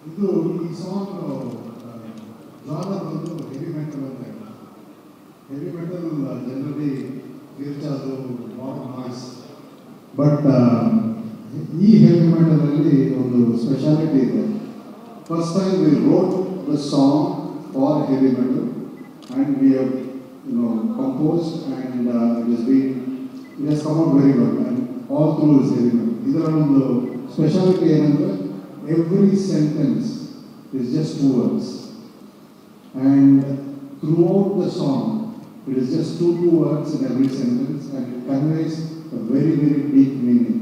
ಇದು ಈ song genre ಬಂದು ಹೆವಿ ಮೆಟಲ್ ಅಂತ ಹೇಳಿ. ಹೆವಿ ಮೆಟಲ್ ಜನರಲಿ ಗಿರ್ಚಾದು ನಾಯ್ಸ್, ಬಟ್ ಈ ಹೆವಿ ಮೆಟಲಲ್ಲಿ ಒಂದು ಸ್ಪೆಷಾಲಿಟಿ ಇದೆ. First time we wrote the song for heavy metal and we have composed and it has come out very well and all through is heavy metal. ಇದರ ಒಂದು speciality ಏನಂದರೆ every sentence is just 2 words and throughout the song it is just two words in every sentence and it conveys a very deep meaning.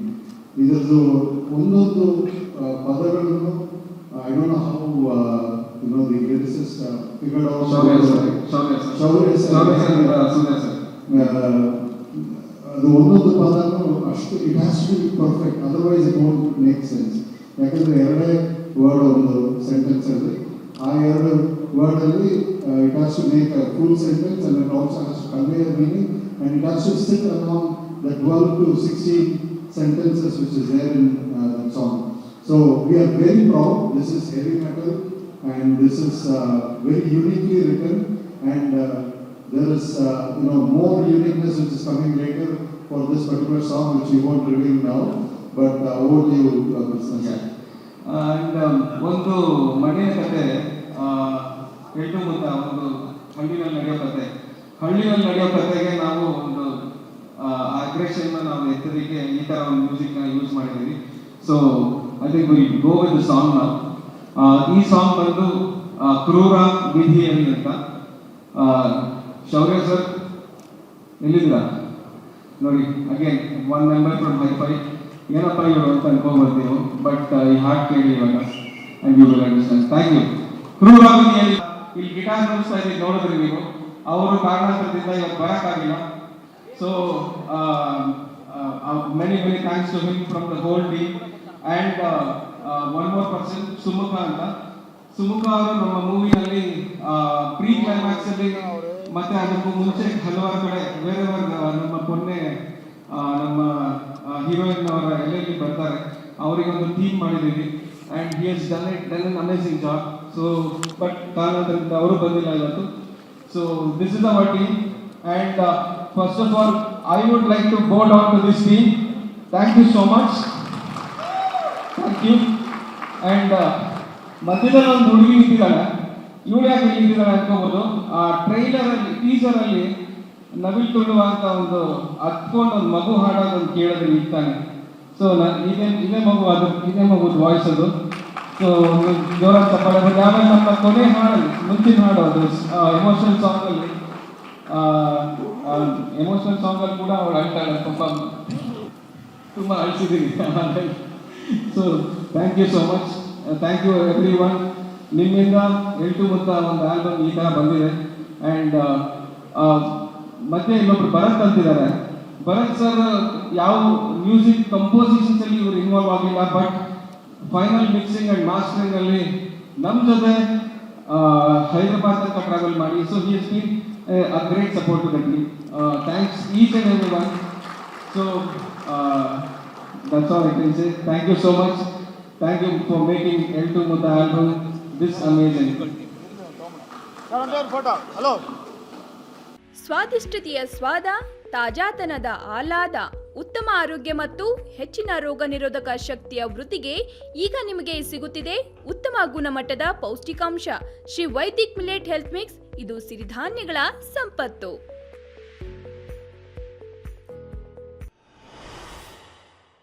ಇದರದ್ದು ಒಂದೊಂದು ಪದಗಳನ್ನು I don't know how the lyricist figured out. ಅದು ಒಂದೊಂದು ಪದನು ಅಷ್ಟು it has to be perfect, otherwise it won't make sense. ಯಾಕಂದರೆ ಎರಡೇ word ಒಂದು ಸೆಂಟೆನ್ಸಲ್ಲಿ, ಆ ಎರಡು ವರ್ಡಲ್ಲಿ it has to make a full sentence and it also has to convey a meaning and it has to sit along the 12 to 16 sentences which is there in that song. So we are very proud. This is heavy metal and this is very uniquely written and there is more uniqueness which is coming later for this particular song which we won't reveal now, but over to you, Krishna. And ಒಂದು ಮನೆಯ ಕತೆ ಹೇಳ್ತು ಮುತ್ತ, ಒಂದು ಹಳ್ಳಿನಲ್ಲಿ ನಡೆಯೋ ಕತೆಗೆ ನಾವು ಒಂದು ಅಗ್ರೆಷನ್ ನಾವು ಎತ್ತಲಿಕ್ಕೆ ಈ ತರ ಒಂದು ಮ್ಯೂಸಿಕ್ನ ಯೂಸ್ ಮಾಡಿದ್ದೀವಿ. So I think will go with the song ನಾವು. ಈ ಸಾಂಗ್ ಬಂದು ಕ್ರೂರ ವಿಧಿಯಲ್ಲಿ ಅಂತ. ಶೌರ್ಯ ಸರ್ ಎಲ್ಲಿದ್ದೀರಾ ನೋಡಿ, again one member from hi fi. ಏನಪ್ಪ ಇವರು ಅಂತ ಅನ್ಕೊಂಡ್ಬರ್ತೀವಿ, ಬಟ್ ಈ ಹಾಡ್ ಕೇಳಿ ಇವಾಗ and you will understand. Thank you. ಕ್ರೂರ ವಿಧಿಯಲ್ಲಿ ಇಲ್ಲಿ ಗಿಟಾರ್ ನುಡಿಸ್ತಾ ಇದ್ದೀವಿ ನೋಡಿದ್ರಿ ನೀವು. ಅವರು ಕಾರಣದಿಂದ ಇವತ್ತು ಬರೋಕ್ಕಾಗಿಲ್ಲ. So many thanks to him from the whole team and one more person, Sumukha ಅಂತ. ಸುಮುಖ ಅವರು ನಮ್ಮ ಮೂವಿನಲ್ಲಿ ಪ್ರೀ ಕ್ಲೈಮ್ಯಾಕ್ಸ್ ಅಲ್ಲಿ ಮತ್ತೆ ಅದಕ್ಕೂ ಮುಂಚೆ ಹಲವಾರು ಕಡೆ ಬೇರೆ ನಮ್ಮ ಪೊನ್ನೆ ನಮ್ಮ ಹೀರೋಯಿನ್ ಅವರ ಎಲ್ಲೆಲ್ಲಿ ಬರ್ತಾರೆ ಅವರಿಗೊಂದು ಥೀಮ್ ಮಾಡಿದ್ದೀವಿ and he has done an amazing job. So but ಕಾರಣದಿಂದ ಅವರು ಬಂದಿಲ್ಲ ಇವತ್ತು. So this is our team and first of all I would like to bow down to this team. Thank you so much. Thank you. And ಮಧ್ಯದಲ್ಲಿ ಒಂದು ಹುಡುಗಿ ನಿಂತಿದ್ದಾಳೆ, ಇವಳು ಯಾಕೆ ನಿಂತಿದ್ದಾಳೆ ಅನ್ಕೋಬೋದು. ಟ್ರೈಲರಲ್ಲಿ ಟೀಸರಲ್ಲಿ ನವಿಲ್ ತುಳುವ ಅಂತ ಒಂದು ಹತ್ಕೊಂಡು ಒಂದು ಮಗು ಹಾಡೋದನ್ನು ಕೇಳಿದ್ರೆ ನಿಂತಾನೆ. ಸೊ ಇದೇ ಮಗುದು ವಾಯ್ಸ್ ಅದು. ಸೊ ಒಂದು ಜೋರಾಗಿ ತಪ್ಪಾಳೆ. ಆಮೇಲೆ ನಮ್ಮ ಕೊನೆ ಹಾಡಲ್ಲಿ ಮುಂಚಿನ ಹಾಡು ಅದು ಎಮೋಷನಲ್ ಸಾಂಗಲ್ಲಿ ಕೂಡ ಅವಳು ಅಳ್ತಾಳೆ. ಪಾಪ ತುಂಬ ಅಳಿಸಿದ್ದೀನಿ. So thank you so much. Thank you everyone. ನಿಮ್ಮಿಂದ ಹೇಳ್ತು ಮುತ್ತ ಒಂದು ಆಲ್ಬಮ್ ಈ ಥರ ಬಂದಿದೆ. ಆ್ಯಂಡ್ ಮತ್ತೆ ಇನ್ನೊಬ್ರು ಭರತ್ ಅಂತಿದ್ದಾರೆ. ಭರತ್ ಸರ್ ಯಾವ ಮ್ಯೂಸಿಕ್ ಕಂಪೋಸಿಷನ್ಸ್ ಅಲ್ಲಿ ಇವರು ಇನ್ವಾಲ್ವ್ ಆಗಿಲ್ಲ, but final mixing and mastering ಅಲ್ಲಿ ನಮ್ಮ ಜೊತೆ ಹೈದರಾಬಾದ್ ತನಕ ಟ್ರಾವೆಲ್ ಮಾಡಿ. So he has been a great support to the team. Thanks each and everyone. So that's all I can say. Thank you so much. Thank you for making L2 Mutta album this amazing. Hello. ಸ್ವಾದಿಷ್ಟತೆಯ ಸ್ವಾದ, ತಾಜಾತನದ ಆಹ್ಲಾದ, ಉತ್ತಮ ಆರೋಗ್ಯ ಮತ್ತು ಹೆಚ್ಚಿನ ರೋಗ ನಿರೋಧಕ ಶಕ್ತಿಯ ವೃದ್ಧಿಗೆ ಈಗ ನಿಮಗೆ ಸಿಗುತ್ತಿದೆ ಉತ್ತಮ ಗುಣಮಟ್ಟದ ಪೌಷ್ಟಿಕಾಂಶ Shri Vaidik millet health mix. ಇದು ಸಿರಿಧಾನ್ಯಗಳ ಸಂಪತ್ತು.